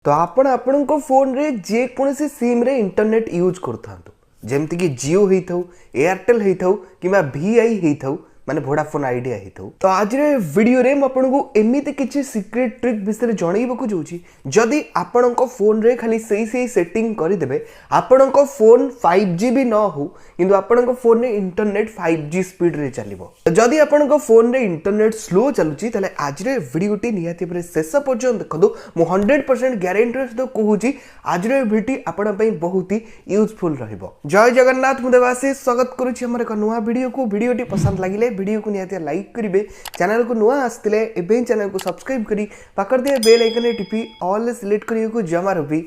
तो आपण आपणको फोन रे जे कोनसी सिम रे इंटरनेट यूज करथांतु जेमति कि जियो हेथौ एयरटेल हेथौ किबा वीआई हेथौ माने वोडाफोन आइडिया हेथौ। तो आज रे वीडियो रे म आपनको एमिति किछि सीक्रेट ट्रिक विषय जणाइबको जोछि जदि आपणको फोन रे खाली सही सेटिंग करि देबे आपणको फोन 5G भी न हो किंतु आपणको फोन रे इंटरनेट 5G स्पीड रे चलिबो। जदि आपणको फोन रे इंटरनेट स्लो चलुछि तले आज रे वीडियोटी निहाती परे शेष पर्यंत देखदो मु 100% ग्यारंटी सहित कहूछि आज रे वीडियो आपण पई बहुत ही यूजफुल रहइबो। जय जगन्नाथ मु देवासी स्वागत करूछि हमर एक नुवा वीडियो को। वीडियोटी पसंद लागिले वीडियो को निहाती लाइक करिवे, चैनल को नुआ आस्तिले एबे चैनल को सब्सक्राइब करी पाकर दे बेल आइकन रे टिपी ऑल सिलेक्ट करियो को जमारो भी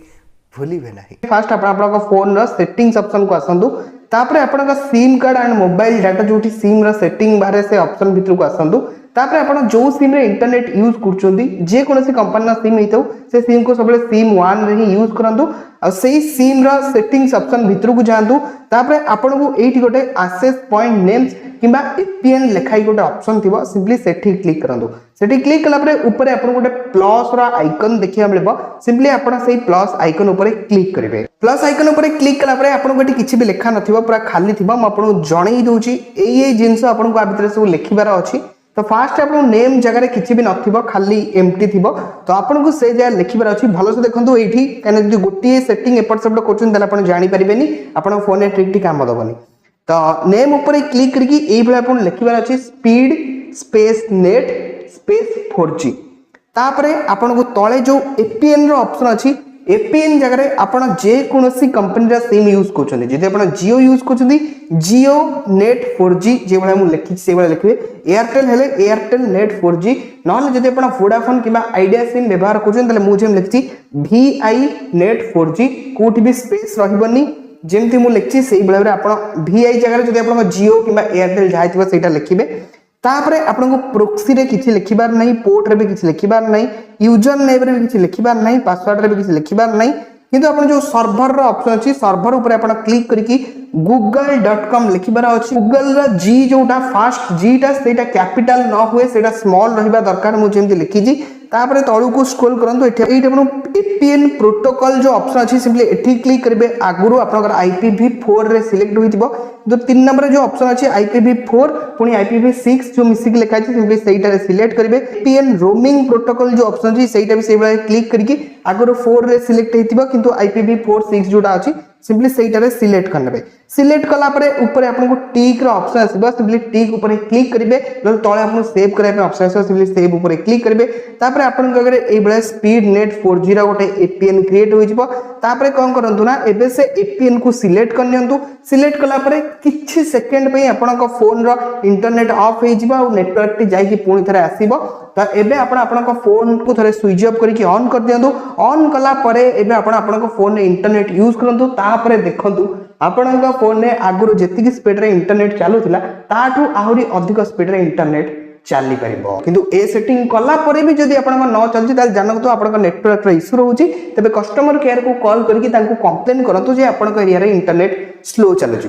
भूलिबे नाही। फर्स्ट आपन फोन रो सेटिंग्स ऑप्शन को आसंदु, तापरे आपन SIM card and mobile data जोटी सिम रो सेटिंग बारे से ऑप्शन भीतर को आसंदु। तापरे आपन जो सिम रे इंटरनेट यूज करचोंदी जे कोनोसी कंपनी ना सिम हेतौ से सिम को सबले सिम 1 रे ही यूज करंदु आ सेही सिम रो सेटिंग्स ऑप्शन भीतर को जांदु। तापरे आपन को एठी गोटे एक्सेस पॉइंट नेम्स किबा एपीएन लेखाई गोटे ऑप्शन थिबो, सिंपली सेठी क्लिक करंदु। सेठी क्लिक कला परे ऊपर आपन गोटे प्लस रो आइकन देखिया मिलबो, सिंपली आपन सेही प्लस आइकन ऊपर क्लिक करिवे। प्लस आइकन ऊपर क्लिक कला परे आपन गोटे किछि भी लेखा नथिबो, पूरा खाली थिबो। म आपन को जणै दोछि एई जिंस आपन को आ भीतर सब लेखिबार अछि। तो फास्ट आपन नेम जगह रे किछि भी नथिबो, खाली एम्प्टी थिबो, तो आपन को से जगह लेखिबार अछि। भलो से देखंतु एठी काने जदि गोटिए सेटिंग एपट सेपट करछन तले आपन जानि परिबेनी आपन फोन रे ट्रिक टी काम दबनी। तो नेम ऊपर क्लिक करके एई भले आपन लेखिबार अछि speed space net space 4G। तापरे आपन को तळे जो एपीएन रो ऑप्शन अछि, एपीएन जगह रे आपन जे कोनोसी कंपनी रा सिम यूज करछन, जदि आपन जियो यूज करछन जियो नेट 4G जे भले हम लेखि से भले लिखबे। एयरटेल हेले एयरटेल नेट 4G, नहले जदि आपन वोडाफोन किबा आइडिया सिम व्यवहार करछन तले मु जेम लिखछि वीआई नेट 4G, कोठी भी स्पेस रहइबनी जेमति मु लिखछि सेही बेले आपन वीआई जगह रे जदि आपन जियो किबा एयरटेल जायतिबो सेटा लिखिबे। तापरे आपन को प्रोक्सी रे किछि लिखिबार नहीं, पोर्ट रे भी किछि लिखिबार नहीं, यूजर नेम रे भी किछि लिखिबार नहीं, पासवर्ड रे भी किछि लिखिबार नहीं, किंतु आपन जो सर्वर रो ऑप्शन अछि सर्वर ऊपर आपन क्लिक करके google.com लिखिबार अछि। गूगल रा जी जोटा फास्ट जी टा सेटा कैपिटल न हुए सेटा स्मॉल रहिबा दरकार, मु जेमति लिखिजी। तापरे तळु को स्क्रॉल करंतु एठी आपन एपीएन प्रोटोकॉल जो ऑप्शन अछि सिंपली एठी क्लिक करबे। आगुरु आपनकर IPv4 रे सिलेक्ट होइतिबो, तो 3 नंबर जो ऑप्शन अछि IPv4 पुनी IPv6 जो मिसिक लेखा अछि सिंपली सेटा रे सिलेक्ट करबे। एपीएन रोमिंग प्रोटोकॉल जो ऑप्शन अछि सेटा भी सेबा क्लिक करके आगुरु 4 रे सिलेक्ट हेतिबो, किंतु IPv4 6 जोटा अछि सिंपली सेटा रे सिलेक्ट करनबे। सिलेक्ट कला परे ऊपर आपन को टिक रो ऑप्शन आसीबो, सिंपली टिक ऊपर क्लिक करिवे। न तळे आपन सेव करे पे ऑप्शन आसीबो, सिंपली सेव ऊपर क्लिक करिवे। तापरे आपन गगरे एई बळे स्पीड नेट 4G रा गोटे एपीएन क्रिएट होई जिवो। तापरे कोन करंतु ना एबे से एपीएन को सिलेक्ट करनियंतु। सिलेक्ट कला परे किछि सेकंड पे आपन को फोन रो इंटरनेट ऑफ होई जिवो और नेटवर्क टी जाई कि पुनी थरे आसीबो। तो एबे आपन को फोन को थरे स्विच ऑफ करके ऑन कर दियंतु। ऑन कला परे एबे आपन को फोन रे इंटरनेट यूज करंतु। तापरे देखंतु आपन फोन ने आगुरु जेतिकी स्पीड रे इंटरनेट चालुथिला ताठू आहुरी अधिक स्पीड रे इंटरनेट चली परिबो। किंतु ए सेटिंग कला परे भी जदि आपन न चलछि ताल जानक तो आपन नेटवर्क रे इशू रहउछि, तबे कस्टमर केयर को कॉल करके तांको कंप्लेन करंतु जे आपन एरिया रे इंटरनेट स्लो चलुछि।